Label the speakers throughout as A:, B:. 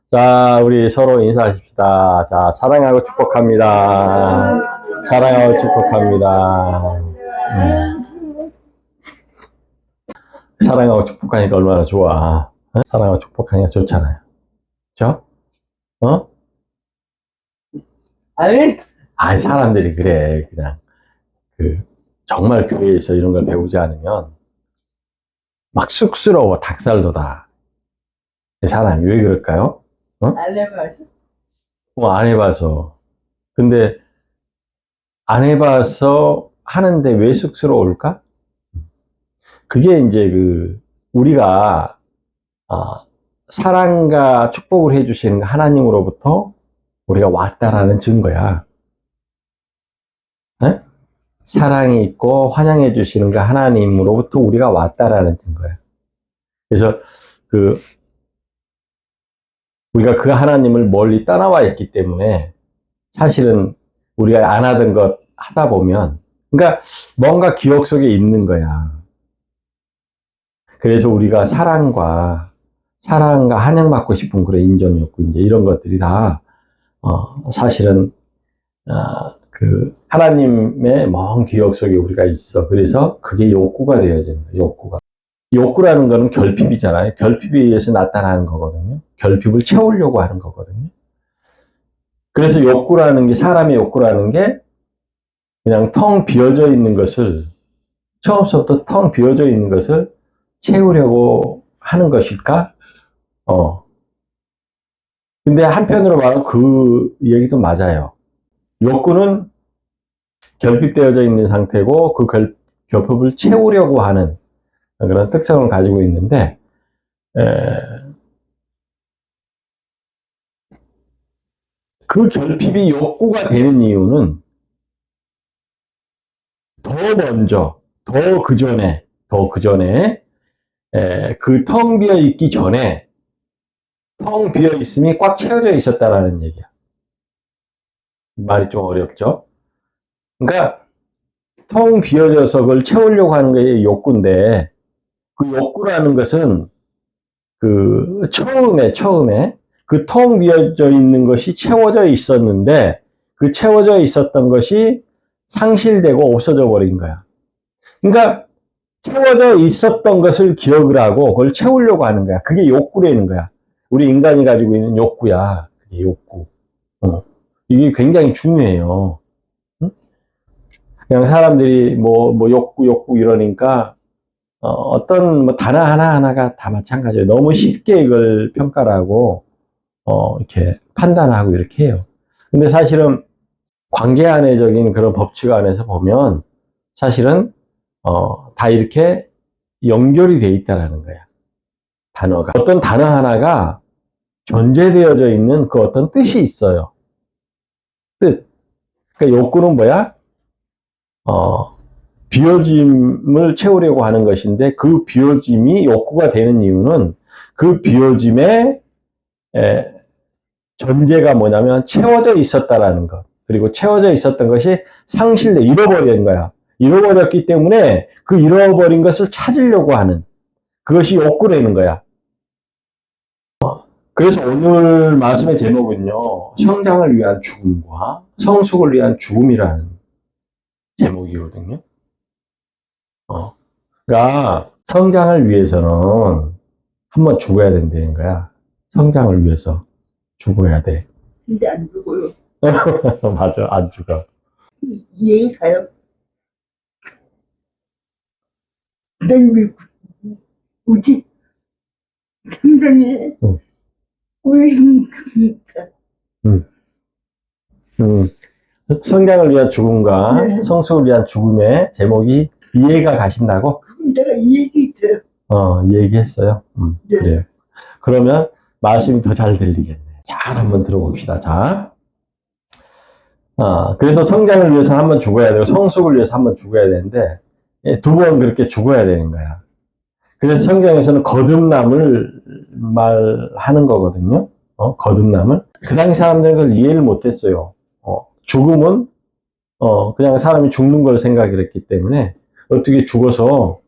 A: 자, 우리 서로 인사하십시다. 자, 사랑하고 축복합니다. 사랑하고 축복합니다. 사랑하고 축복하니까 얼마나 좋아. 어? 사랑하고 축복하니까 좋잖아요. 그죠? 어? 아니, 사람들이 그래. 그냥, 정말 교회에서 이런 걸 배우지 않으면 막 쑥스러워, 닭살돋아. 사람이 왜 그럴까요? 어?
B: 안 해봐서?
A: 안 해봐서. 근데 안 해봐서 하는데 왜 쑥스러울까? 그게 이제 우리가, 아, 사랑과 축복을 해주시는 하나님으로부터 우리가 왔다라는 증거야. 에? 사랑이 있고 환영해 주시는 그 하나님으로부터 우리가 왔다라는 증거야. 그래서 우리가 그 하나님을 멀리 떠나와 있기 때문에 사실은 우리가 안 하던 것 하다 보면, 그러니까 뭔가 기억 속에 있는 거야. 그래서 우리가 사랑과 환영받고 싶은 그런 인정욕구, 이제 이런 것들이 다, 사실은, 하나님의 먼 기억 속에 우리가 있어. 그래서 그게 욕구가 되어지는 거야, 욕구가. 욕구라는 거는 결핍이잖아요. 결핍에 의해서 나타나는 거거든요. 결핍을 채우려고 하는 거거든요. 그래서 욕구라는 게, 사람의 욕구라는 게 그냥 텅 비어져 있는 것을, 처음부터 텅 비어져 있는 것을 채우려고 하는 것일까? 근데 한편으로 말하면 그 얘기도 맞아요. 욕구는 결핍되어져 있는 상태고 그 결핍을 채우려고 하는 그런 특성을 가지고 있는데, 그 결핍이 욕구가 되는 이유는 더 먼저, 더 그 전에, 그 텅 비어 있기 전에 텅 비어 있음이 꽉 채워져 있었다라는 얘기야. 말이 좀 어렵죠? 그러니까 텅 비어져서 그걸 채우려고 하는 게 욕구인데, 그 욕구라는 것은 처음에 그 텅 비어져 있는 것이 채워져 있었는데, 그 채워져 있었던 것이 상실되고 없어져 버린 거야. 그러니까 채워져 있었던 것을 기억을 하고 그걸 채우려고 하는 거야. 그게 욕구라는 거야. 우리 인간이 가지고 있는 욕구야. 그게 욕구. 이게 굉장히 중요해요. 응? 그냥 사람들이 욕구 이러니까, 어떤 단어 하나하나가 다 마찬가지예요. 너무 쉽게 이걸 평가를 하고, 이렇게 판단하고 이렇게 해요. 근데 사실은 관계 안에적인 그런 법칙 안에서 보면 사실은, 다 이렇게 연결이 돼 있다라는 거야. 단어가. 어떤 단어 하나가 전제되어져 있는 그 어떤 뜻이 있어요. 뜻. 그러니까 욕구는 뭐야? 비어짐을 채우려고 하는 것인데, 그 비어짐이 욕구가 되는 이유는 그 비어짐의 전제가 뭐냐면 채워져 있었다라는 것. 그리고 채워져 있었던 것이 잃어버린 거야. 잃어버렸기 때문에 그 잃어버린 것을 찾으려고 하는, 그것이 욕구라는 거야. 그래서 오늘 말씀의 제목은요, 성장을 위한 죽음과 성숙을 위한 죽음이라는 제목이거든요. 그러니까 성장을 위해서는 한번 죽어야 된다는 거야. 성장을 위해서 죽어야 돼.
B: 근데 안 죽어요.
A: 맞아, 안 죽어.
B: 이해가 가요? 난 왜, 뭐지? 굉장히,
A: 응.
B: 왜 죽니까?
A: 응. 성장을 위한 죽음과
B: 네.
A: 성숙을 위한 죽음의 제목이 이해가 가신다고?
B: 내가 이 얘기 들어.
A: 얘기했어요.
B: 네.
A: 그래요. 그러면 말씀이 더 잘 들리겠네. 잘 한번 들어봅시다. 자. 그래서 성장을 위해서 한번 죽어야 되고, 성숙을 위해서 한번 죽어야 되는데, 두 번 그렇게 죽어야 되는 거야. 그래서 성경에서는 거듭남을 말하는 거거든요. 거듭남을. 그 당시 사람들은 그걸 이해를 못 했어요. 죽음은, 그냥 사람이 죽는 걸 생각을 했기 때문에, 어떻게 죽어서,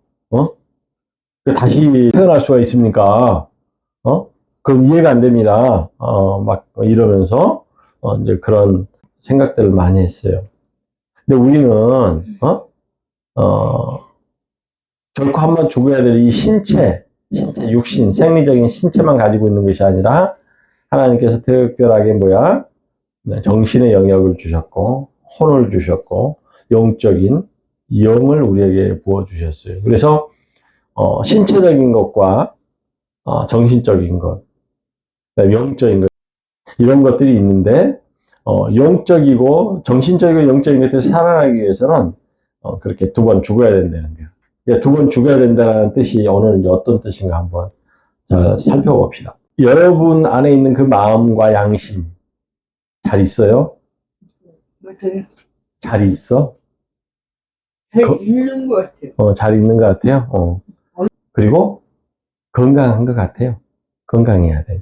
A: 다시 태어날 수가 있습니까? 그럼 이해가 안 됩니다. 막 이러면서, 이제 그런 생각들을 많이 했어요. 근데 우리는, 결코 한번 죽어야 될 이 신체, 육신, 생리적인 신체만 가지고 있는 것이 아니라, 하나님께서 특별하게 정신의 영역을 주셨고, 혼을 주셨고, 영적인 영을 우리에게 부어주셨어요. 그래서, 신체적인 것과, 정신적인 것, 그다음에 영적인 것, 이런 것들이 있는데, 영적이고, 정신적이고 영적인 것들을 살아나기 위해서는, 그렇게 두 번 죽어야 된다는 거예요. 두 번 죽어야 된다는 뜻이 오늘 어떤 뜻인가 한번 살펴봅시다. 여러분 안에 있는 그 마음과 양심, 잘 있어요?
B: 맞아요.
A: 잘 있어?
B: 잘 있는 것 같아요.
A: 잘 있는 것 같아요. 그리고 건강한 것 같아요. 건강해야 돼.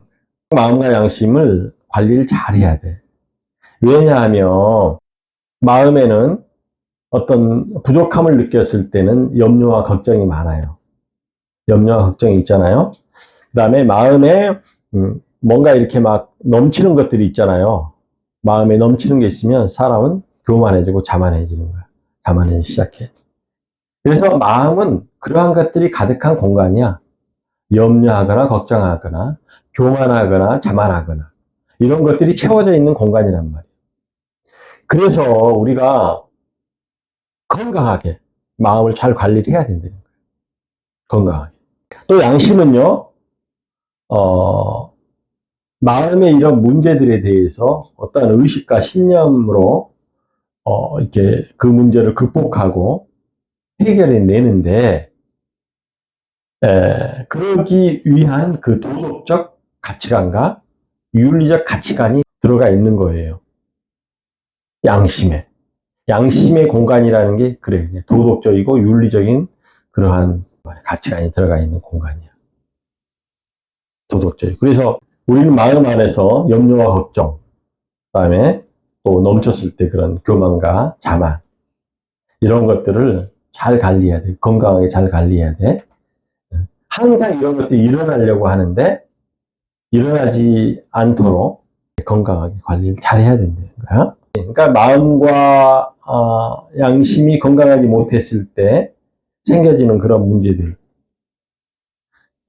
A: 마음과 양심을 관리를 잘 해야 돼. 왜냐하면 마음에는 어떤 부족함을 느꼈을 때는 염려와 걱정이 많아요. 염려와 걱정이 있잖아요. 그 다음에 마음에 뭔가 이렇게 막 넘치는 것들이 있잖아요. 마음에 넘치는 게 있으면 사람은 교만해지고 자만해지는 거야. 자만해지기 시작해. 그래서 마음은 그러한 것들이 가득한 공간이야. 염려하거나 걱정하거나 교만하거나 자만하거나 이런 것들이 채워져 있는 공간이란 말이에요. 그래서 우리가 건강하게 마음을 잘 관리를 해야 된다는 거예요. 건강하게. 또 양심은요, 마음의 이런 문제들에 대해서 어떠한 의식과 신념으로 이렇게 그 문제를 극복하고 해결해 내는데, 그러기 위한 그 도덕적 가치관과 윤리적 가치관이 들어가 있는 거예요. 양심에. 양심의 공간이라는 게 그래. 도덕적이고 윤리적인 그러한 가치관이 들어가 있는 공간이야. 도덕적이고. 그래서 우리는 마음 안에서 염려와 걱정, 그다음에 또 넘쳤을 때 그런 교만과 자만, 이런 것들을 잘 관리해야 돼. 건강하게 잘 관리해야 돼. 항상 이런 것들이 일어나려고 하는데 일어나지 않도록 건강하게 관리를 잘 해야 된다는 거야. 그러니까 마음과 양심이 건강하지 못했을 때 생겨지는 그런 문제들.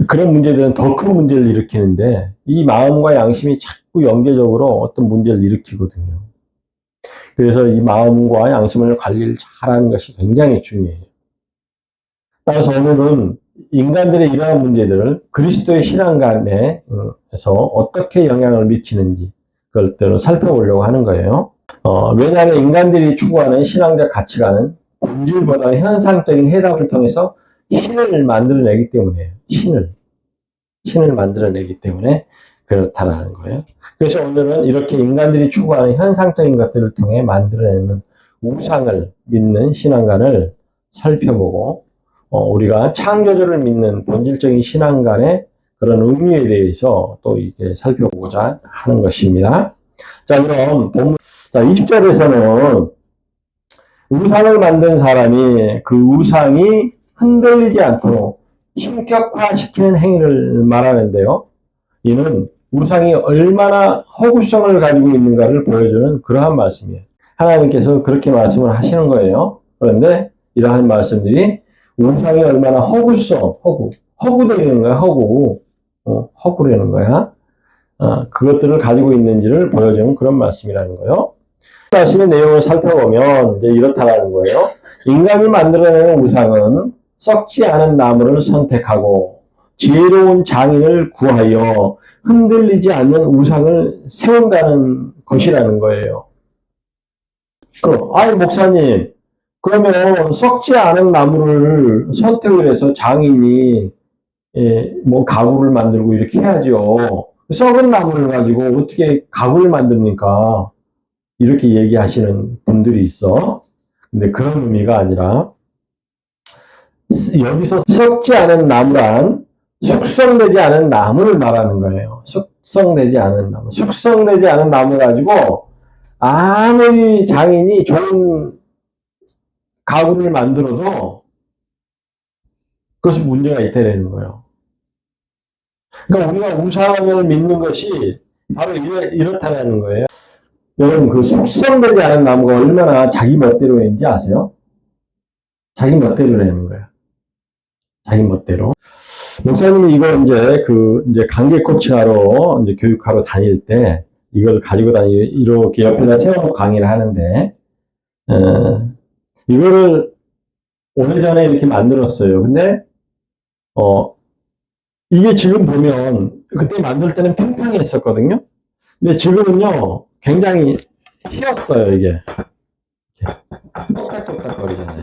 A: 그런 문제들은 더 큰 문제를 일으키는데 이 마음과 양심이 자꾸 연계적으로 어떤 문제를 일으키거든요. 그래서 이 마음과 양심을 관리를 잘하는 것이 굉장히 중요해요. 따라서 오늘은 인간들의 이러한 문제들을 그리스도의 신앙관에서 어떻게 영향을 미치는지 그것들을 살펴보려고 하는 거예요. 왜냐하면 인간들이 추구하는 신앙적 가치관은 본질보다 현상적인 해답을 통해서 신을 만들어내기 때문에요. 신을 만들어내기 때문에 그렇다라는 거예요. 그래서 오늘은 이렇게 인간들이 추구하는 현상적인 것들을 통해 만들어내는 우상을 믿는 신앙관을 살펴보고 우리가 창조주를 믿는 본질적인 신앙관의 그런 의미에 대해서 또 이렇게 살펴보고자 하는 것입니다. 자, 그럼 자, 20절에서는 우상을 만든 사람이 그 우상이 흔들리지 않도록 신격화시키는 행위를 말하는데요. 이는 우상이 얼마나 허구성을 가지고 있는가를 보여주는 그러한 말씀이에요. 하나님께서 그렇게 말씀을 하시는 거예요. 그런데 이러한 말씀들이 우상이 얼마나 허구되는 거야, 허구라는 거야. 그것들을 가지고 있는지를 보여주는 그런 말씀이라는 거예요. 말씀의 내용을 살펴보면 이제 이렇다라는 거예요. 인간이 만들어내는 우상은 썩지 않은 나무를 선택하고 지혜로운 장인을 구하여 흔들리지 않는 우상을 세운다는 것이라는 거예요. 그럼, 목사님, 그러면 썩지 않은 나무를 선택을 해서 장인이 가구를 만들고 이렇게 해야죠. 썩은 나무를 가지고 어떻게 가구를 만듭니까? 이렇게 얘기하시는 분들이 있어. 근데 그런 의미가 아니라 여기서 썩지 않은 나무란 숙성되지 않은 나무를 말하는 거예요. 숙성되지 않은 나무 가지고 아무리 장인이 좋은 가구를 만들어도 그것이 문제가 있다는 거예요. 그러니까 우리가 우상을 믿는 것이 바로 이렇다는 거예요. 여러분, 그 숙성되지 않은 나무가 얼마나 자기 멋대로인지 아세요? 자기 멋대로 내는 거야. 자기 멋대로. 목사님이 이거 이제 관계 코치하러 이제 교육하러 다닐 때 이걸 가지고 이렇게 옆에다 세워놓고 강의를 하는데, 이거를 오래전에 이렇게 만들었어요. 근데, 이게 지금 보면, 그때 만들 때는 팽팽했었거든요. 근데 지금은요, 굉장히 휘었어요, 이게. 똑딱똑딱거리잖아요.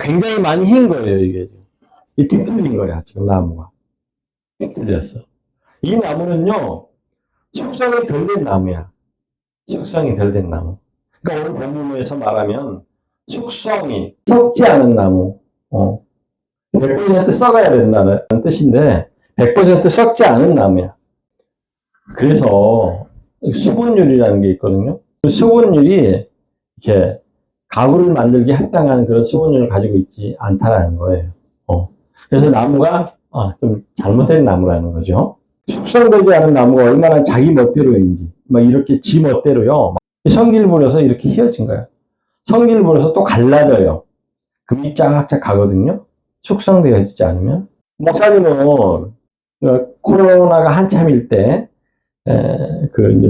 A: 굉장히 많이 흰 거예요, 이게. 이 뒤틀린 거야, 지금 나무가. 뒤틀렸어. 이 나무는요, 숙성이 덜 된 나무야. 숙성이 덜 된 나무. 그러니까 오늘 본문에서 말하면, 숙성이 썩지 않은 나무. 100% 썩어야 된다는 뜻인데, 100% 썩지 않은 나무야. 그래서, 수분율이라는 게 있거든요. 그 수분율이, 이렇게, 가구를 만들기 합당한 그런 수분율을 가지고 있지 않다라는 거예요. 그래서 나무가 좀 잘못된 나무라는 거죠. 숙성되지 않은 나무가 얼마나 자기 멋대로인지, 막 이렇게 지 멋대로요. 성기를 부려서 이렇게 휘어진 거야. 성기를 부려서 또 갈라져요. 금이 쫙쫙 가거든요. 숙성되어지지 않으면. 목사님은 코로나가 한참일 때 이제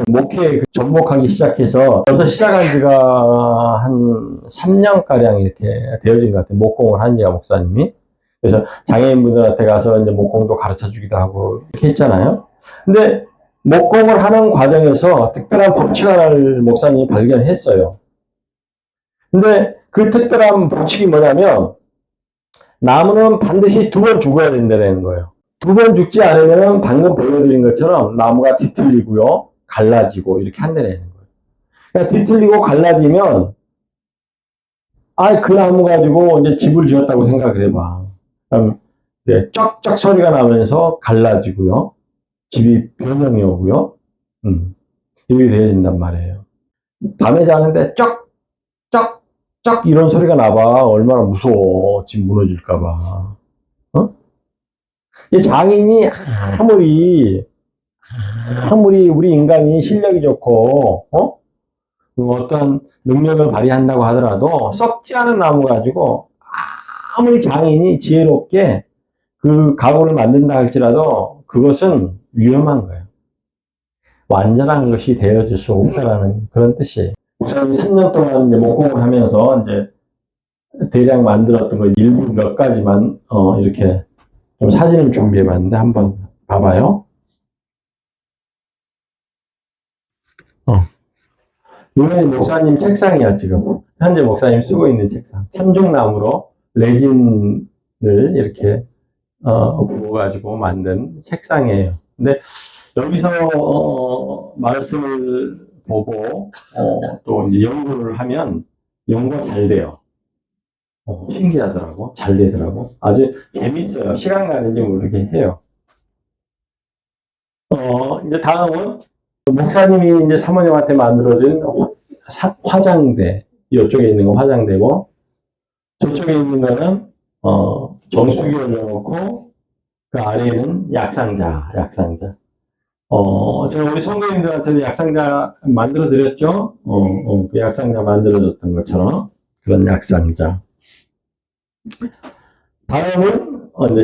A: 목회 접목하기 시작해서 벌써 시작한 지가 한 3년가량 이렇게 되어진 것 같아요. 목공을 한 지가 목사님이. 그래서 장애인분들한테 가서 이제 목공도 가르쳐 주기도 하고 이렇게 했잖아요. 근데 목공을 하는 과정에서 특별한 법칙 하나를 목사님이 발견했어요. 근데 그 특별한 법칙이 뭐냐면 나무는 반드시 2번 죽어야 된다는 거예요. 2번 죽지 않으면 방금 보여드린 것처럼 나무가 뒤틀리고요, 갈라지고 이렇게 한다는 거예요. 그러니까 뒤틀리고 갈라지면 그 나무 가지고 이제 집을 지었다고 생각을 해봐. 그럼 쩍쩍 소리가 나면서 갈라지고요, 집이 변형이 오고요, 이렇게 되어진단 말이에요. 밤에 자는데 쩍쩍쩍 이런 소리가 나봐. 얼마나 무서워. 집 무너질까봐. 이 장인이 아무리 우리 인간이 실력이 좋고, 어떤 능력을 발휘한다고 하더라도 썩지 않은 나무 가지고 아무리 장인이 지혜롭게 그 가구를 만든다 할지라도 그것은 위험한 거예요. 완전한 것이 되어질 수 없다라는 그런 뜻이에요. 목사님이 3년 동안 이제 목공을 하면서 이제 대략 만들었던 거 일부 몇 가지만 이렇게 좀 사진을 준비해 봤는데 한번 봐봐요. 이거는 목사님 책상이야, 지금. 현재 목사님 쓰고 있는 책상. 참중나무로 레진을 이렇게 부어가지고 만든 책상이에요. 근데 여기서 말씀을 보고 또 이제 연구를 하면 연구가 잘 돼요. 신기하더라고. 잘 되더라고. 아주 재밌어요. 시간 가는지 모르게 해요. 이제 다음은 목사님이 이제 사모님한테 만들어준 화장대. 이쪽에 있는 거 화장대고, 저쪽에 있는 거는, 정수기 올려놓고, 그 아래에는 약상자. 제가 우리 성도님들한테도 약상자 만들어 드렸죠? 그 약상자 만들어 줬던 것처럼. 그런 약상자. 다음은, 이제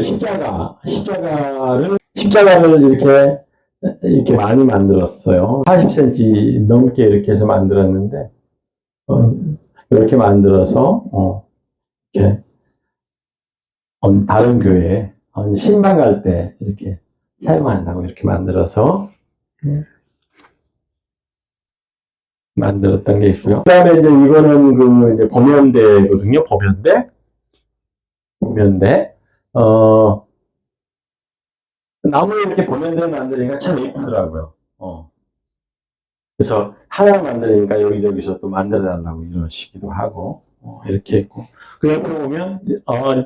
A: 십자가를 이렇게 많이 만들었어요. 40cm 넘게 이렇게 해서 만들었는데, 이렇게 만들어서, 이렇게, 다른 교회에, 신방 갈 때 이렇게 사용한다고 이렇게 만들어서, 만들었던 게 있고요. 그 다음에 이제 이거는 이제 보면대거든요. 보면대. 나무에 이렇게 보면대를 만드니까 참 예쁘더라고요. 그래서 하나 만드니까 여기저기서 또 만들어 달라고 이러시기도 하고, 이렇게 했고. 그 옆으로 보면,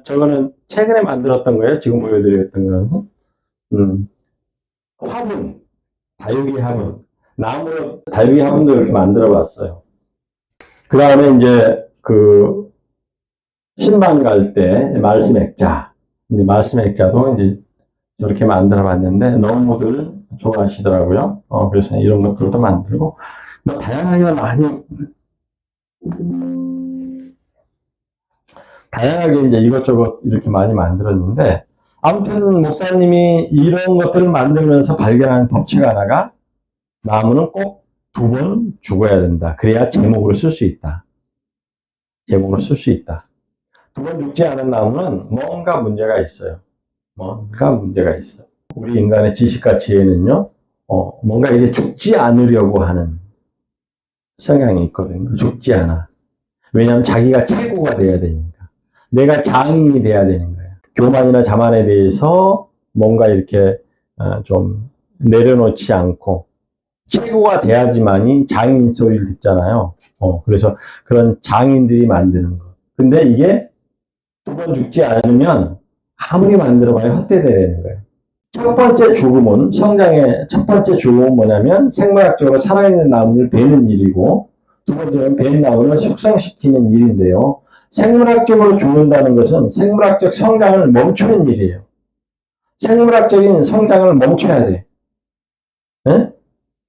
A: 저거는 최근에 만들었던 거예요. 지금 보여드렸던 거는. 화분, 다육이 화분. 나무로 다육이 화분도 이렇게 만들어 봤어요. 그 다음에 이제 신방 갈 때 말씀 액자. 이제 말씀 액자도 이제 저렇게 만들어 봤는데 너무들 좋아하시더라고요. 그래서 이런 것들도 만들고, 뭐, 다양하게 이제 이것저것 이렇게 많이 만들었는데, 아무튼 목사님이 이런 것들을 만들면서 발견한 법칙 하나가, 나무는 꼭 2번 죽어야 된다. 그래야 제목으로 쓸 수 있다. 제목으로 쓸 수 있다. 2번 죽지 않은 나무는 뭔가 문제가 있어요. 뭔가 문제가 있어. 우리 인간의 지식과 지혜는요, 뭔가 이게 죽지 않으려고 하는 성향이 있거든요. 죽지 않아. 왜냐하면 자기가 최고가 돼야 되니까. 내가 장인이 돼야 되는 거예요. 교만이나 자만에 대해서 뭔가 이렇게 좀 내려놓지 않고 최고가 돼야지만이 장인 소리를 듣잖아요. 그래서 그런 장인들이 만드는 거. 근데 이게 2번 죽지 않으면 아무리 만들어봐야 헛되되는 거예요. 첫 번째 죽음은, 성장의 첫 번째 죽음은 뭐냐면 생물학적으로 살아있는 나무를 베는 일이고, 2번째는 벤 나무를 숙성시키는 일인데요. 생물학적으로 죽는다는 것은 생물학적 성장을 멈추는 일이에요. 생물학적인 성장을 멈춰야 돼. 네?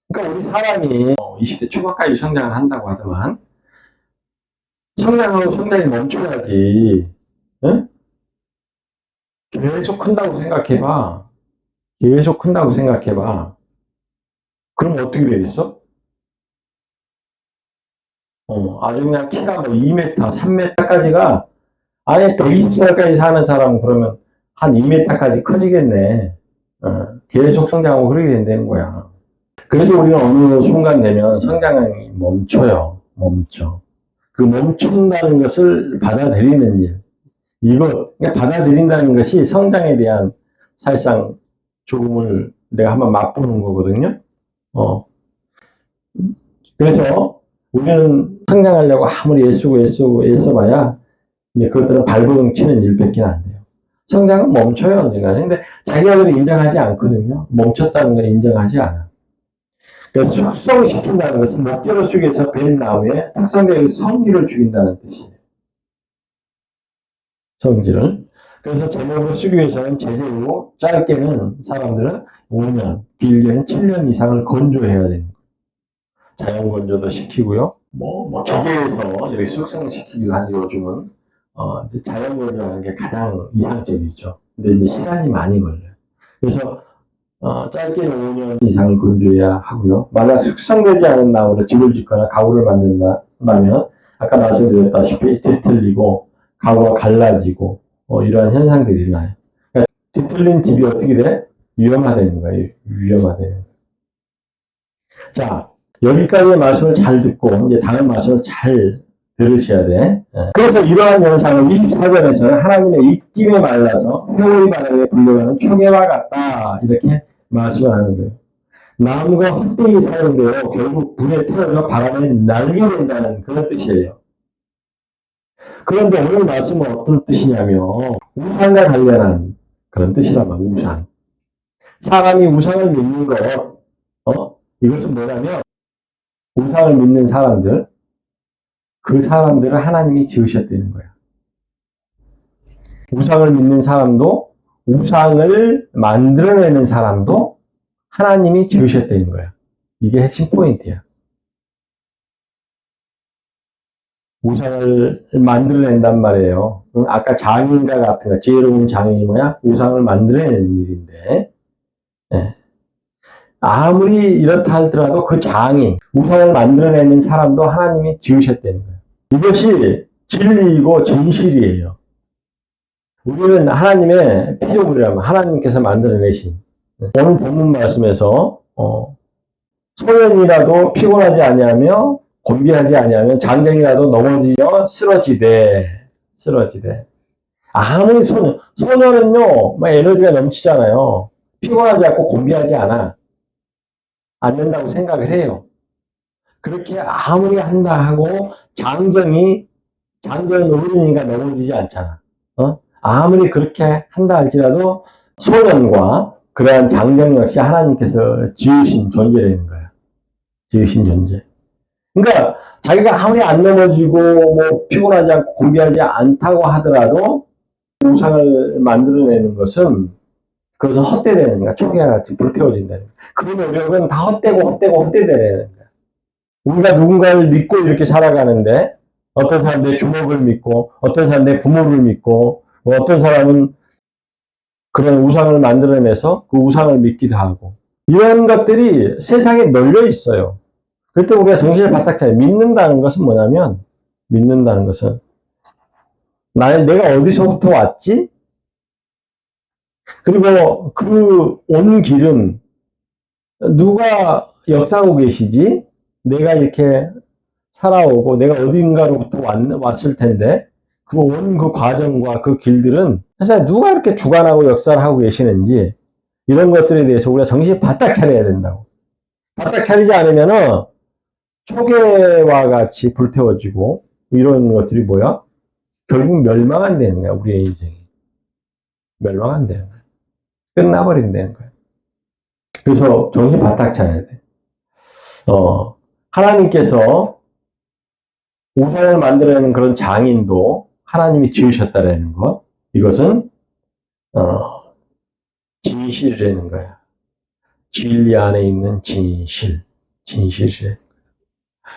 A: 그러니까 우리 사람이 20대 초반까지 성장을 한다고 하더만, 성장하고 성장이 멈춰야지. 네? 계속 큰다고 생각해봐. 계속 큰다고 생각해봐. 그럼 어떻게 되겠어? 아주 그냥 키가 뭐 2m, 3m까지가, 아예 120살까지 사는 사람은 그러면 한 2m까지 커지겠네. 계속 성장하고 그러게 된다는 거야. 그래서 우리는 어느 순간 되면 성장이 멈춰요. 멈춰. 그 멈춘다는 것을 받아들이는 일. 그러니까 받아들인다는 것이 성장에 대한 사실상 죽음을 내가 한번 맛보는 거거든요. 그래서 우리는 성장하려고 아무리 애써봐야 이제 그것들은 발버둥 치는 일밖에 안 돼요. 성장은 멈춰요, 언젠가는. 근데 자기가 그걸 인정하지 않거든요. 멈췄다는 걸 인정하지 않아. 그래서 숙성시킨다는 것은 목재로 숙여서 벤 나무에 특성적인 성질을 죽인다는 뜻이에요. 성질을. 그래서 제목으로 쓰기 위해서는 제재로 짧게는 사람들은 5년, 길게는 7년 이상을 건조해야 됩니다. 자연 건조도 시키고요. 기계에서 이렇게 숙성시키기도 하죠, 요즘은. 자연 건조하는 게 가장 이상적이죠. 근데 이제 시간이 많이 걸려요. 그래서, 짧게는 5년 이상을 건조해야 하고요. 만약 숙성되지 않은 나무로 집을 짓거나 가구를 만든다면, 아까 말씀드렸다시피 뒤틀리고, 가구가 갈라지고, 이러한 현상들이 일어나요. 그러니까 뒤틀린 집이 어떻게 돼? 위험하다는 거예요. 위험하다는 거예요. 자, 여기까지의 말씀을 잘 듣고 이제 다음 말씀을 잘 들으셔야 돼. 그래서 이러한 현상을 24절에서 하나님의 입김에 말라서 회오리 바람에 불려가는 초계와 같다 이렇게 말씀을 하는 거예요. 나무가 헛되이 사용되어 결국 불에 태워져 바람에 날게 된다는 그런 뜻이에요. 그런데 오늘 말씀은 어떤 뜻이냐면 우상과 관련한 그런 뜻이란 말이에요. 우상. 사람이 우상을 믿는 것, 이것은 뭐냐면 우상을 믿는 사람들, 그 사람들을 하나님이 지으셨다는 거야. 우상을 믿는 사람도, 우상을 만들어내는 사람도 하나님이 지으셨다는 거야. 이게 핵심 포인트야. 우상을 만들어낸단 말이에요. 아까 장인과 같은 거, 지혜로운 장인이 뭐야? 우상을 만들어내는 일인데, 네. 아무리 이렇다 하더라도 그 장인, 우상을 만들어내는 사람도 하나님이 지으셨다는 거예요. 이것이 진리이고 진실이에요. 우리는 하나님의 피조물이라면 하나님께서 만들어내신 오늘 본문 말씀에서 소년이라도 피곤하지 아니하며 곤비하지 아니하면 장정이라도 넘어지며 쓰러지되 아무리 소년은요 막 에너지가 넘치잖아요. 피곤하지 않고 곤비하지 않는다고 생각을 해요. 그렇게 아무리 한다 하고 장정은 어른이니까 넘어지지 않잖아. 아무리 그렇게 한다 할지라도 소년과 그러한 장정 역시 하나님께서 지으신 존재라는 거야. 지으신 존재. 그러니까 자기가 아무리 안 넘어지고 뭐 피곤하지 않고 곤비하지 않다고 하더라도 우상을 만들어내는 것은 그것은 헛되되는 거야. 초기와 같이 불태워진다는 거야. 그 노력은 다 헛되되는 거야. 우리가 누군가를 믿고 이렇게 살아가는데, 어떤 사람 내 주먹을 믿고, 어떤 사람 내 부모를 믿고, 어떤 사람은 그런 우상을 만들어내서 그 우상을 믿기도 하고, 이런 것들이 세상에 널려 있어요. 그때 우리가 정신을 바짝 차려. 믿는다는 것은 뭐냐면, 믿는다는 것은, 내가 어디서부터 왔지? 그리고 그 온 길은 누가 역사하고 계시지? 내가 이렇게 살아오고 내가 어딘가로부터 왔을 텐데 그 온 그 과정과 그 길들은 사실 누가 이렇게 주관하고 역사를 하고 계시는지 이런 것들에 대해서 우리가 정신이 바짝 차려야 된다고. 바짝 차리지 않으면은 초계와 같이 불태워지고 이런 것들이 뭐야? 결국 멸망한다는 거야, 우리의 인생이. 멸망한다는 거야. 끝나버린다는 거야. 그래서 정신 바짝 차려야 돼. 하나님께서 우상을 만들어내는 그런 장인도 하나님이 지으셨다라는 것. 이것은, 진실이라는 거야. 진리 안에 있는 진실. 진실이래.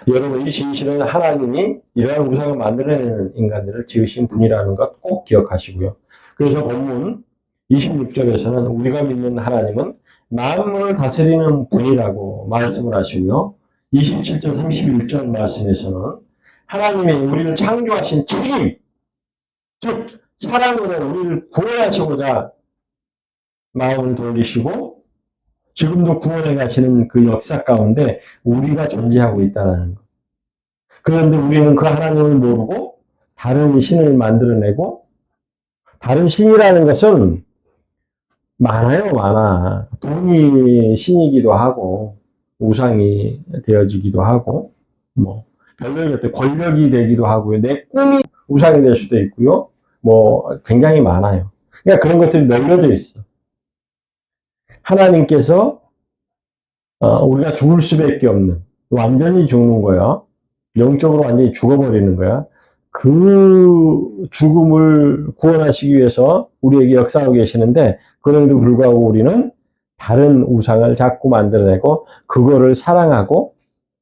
A: 여러분, 이 진실은 하나님이 이러한 우상을 만들어내는 인간들을 지으신 분이라는 것 꼭 기억하시고요. 그래서 본문 26절에서는 우리가 믿는 하나님은 만물을 다스리는 분이라고 말씀을 하시고요. 27절, 31절 말씀에서는 하나님의 우리를 창조하신 책임, 즉 사랑으로 우리를 구원하시고자 마음을 돌리시고 지금도 구원해 가시는 그 역사 가운데 우리가 존재하고 있다는 것. 그런데 우리는 그 하나님을 모르고 다른 신을 만들어내고 다른 신이라는 것은 많아요, 많아. 돈이 신이기도 하고 우상이 되어지기도 하고 뭐 별별 것들 권력이 되기도 하고요. 내 꿈이 우상이 될 수도 있고요. 뭐 굉장히 많아요. 그러니까 그런 것들이 널려져 있어. 하나님께서 우리가 죽을 수밖에 없는 완전히 죽는 거야. 영적으로 완전히 죽어버리는 거야. 그 죽음을 구원하시기 위해서 우리에게 역사하고 계시는데 그럼에도 불구하고 우리는 다른 우상을 자꾸 만들어내고 그거를 사랑하고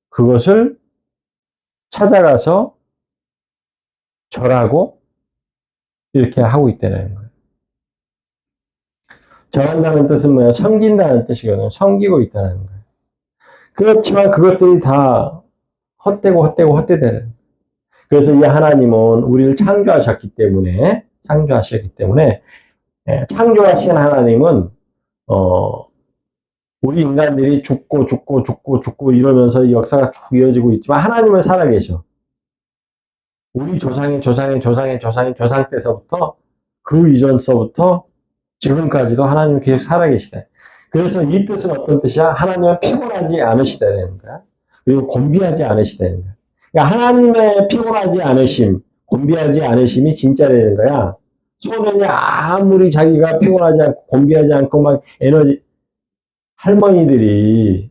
A: 그것을 찾아가서 절하고 이렇게 하고 있다는 거예요. 절한다는 뜻은 뭐야? 섬긴다는 뜻이거든요. 섬기고 있다는 거예요. 그렇지만 그것들이 다 헛되되는. 그래서 이 하나님은 우리를 창조하셨기 때문에 창조하신 하나님은 우리 인간들이 죽고 이러면서 이 역사가 쭉 이어지고 있지만 하나님은 살아계셔. 우리 조상 때서부터 그 이전서부터 지금까지도 하나님은 계속 살아계시다. 그래서 이 뜻은 어떤 뜻이야? 하나님은 피곤하지 않으시다는 거야. 그리고 곤비하지 않으시다는 거야. 그러니까 하나님의 피곤하지 않으심, 곤비하지 않으심이 진짜라는 거야. 소년이 아무리 자기가 피곤하지 않고 곤비하지 않고 막 에너지 할머니들이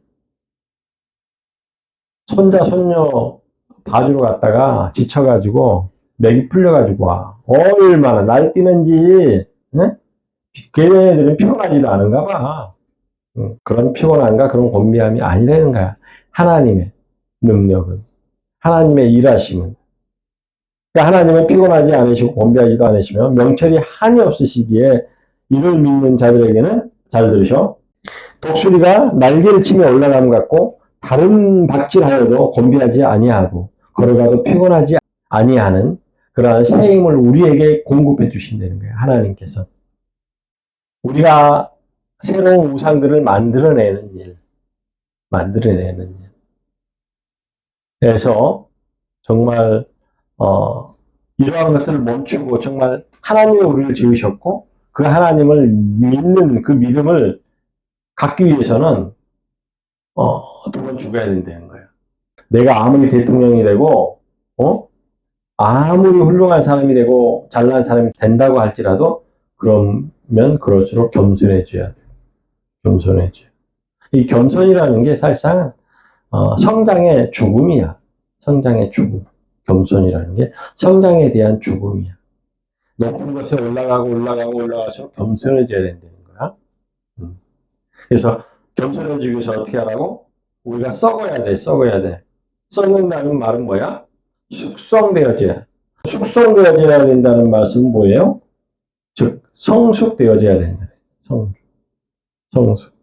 A: 손자 손녀 봐주러 갔다가 지쳐가지고 맥이 풀려가지고 와. 얼마나 날 뛰는지 응? 걔네들은 피곤하지도 않은가 봐. 그런 피곤함과 그런 곤비함이 아니라는 거야. 하나님의 능력은 하나님의 일하심은 그러니까 하나님은 피곤하지 않으시고 곤비하지도 않으시며 명철이 한이 없으시기에 이를 믿는 자들에게는 잘 들으셔. 독수리가 날개를 치며 올라가는 것 같고 다른 박질하여도 곤비하지 아니하고 걸어가도 피곤하지 아니하는 그러한 새 힘을 우리에게 공급해 주신다는 거예요. 하나님께서. 우리가 새로운 우상들을 만들어내는 일. 그래서 정말 이러한 것들을 멈추고 정말 하나님이 우리를 지으셨고 그 하나님을 믿는 그 믿음을 갖기 위해서는 두 번 죽어야 된다는 거예요. 내가 아무리 대통령이 되고 아무리 훌륭한 사람이 되고 잘난 사람이 된다고 할지라도 그러면 그럴수록 겸손해져야 돼요. 겸손해져요. 이 겸손이라는 게 사실상 성장의 죽음이야. 성장의 죽음. 겸손이라는 게 성장에 대한 죽음이야. 높은 곳에 올라갈수록 겸손해져야 된다는 거야. 그래서 겸손해지기 위해서 어떻게 하라고? 우리가 썩어야 돼, 썩어야 돼. 썩는다는 말은 뭐야? 숙성되어져야. 숙성되어져야 된다는 말씀은 뭐예요? 즉, 성숙되어져야 된다. 성숙.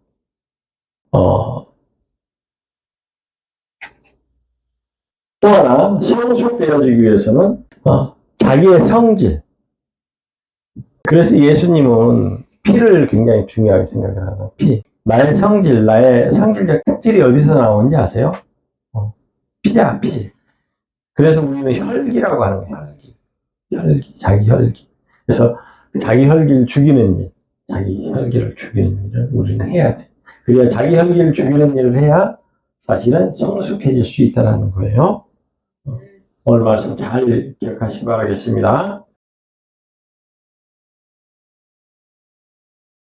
A: 또 하나, 성숙되어지기 위해서는, 자기의 성질. 그래서 예수님은 피를 굉장히 중요하게 생각을 피. 나의 성질적 특질이 어디서 나오는지 아세요? 피야, 피. 그래서 우리는 혈기라고 하는 거예요. 혈기, 자기 혈기. 그래서 자기 혈기를 죽이는 일, 자기 혈기를 죽이는 일을 우리는 해야 돼. 그래야 자기 혈기를 죽이는 일을 해야 사실은 성숙해질 수 있다는 거예요. 오늘 말씀 잘 기억하시기 바라겠습니다.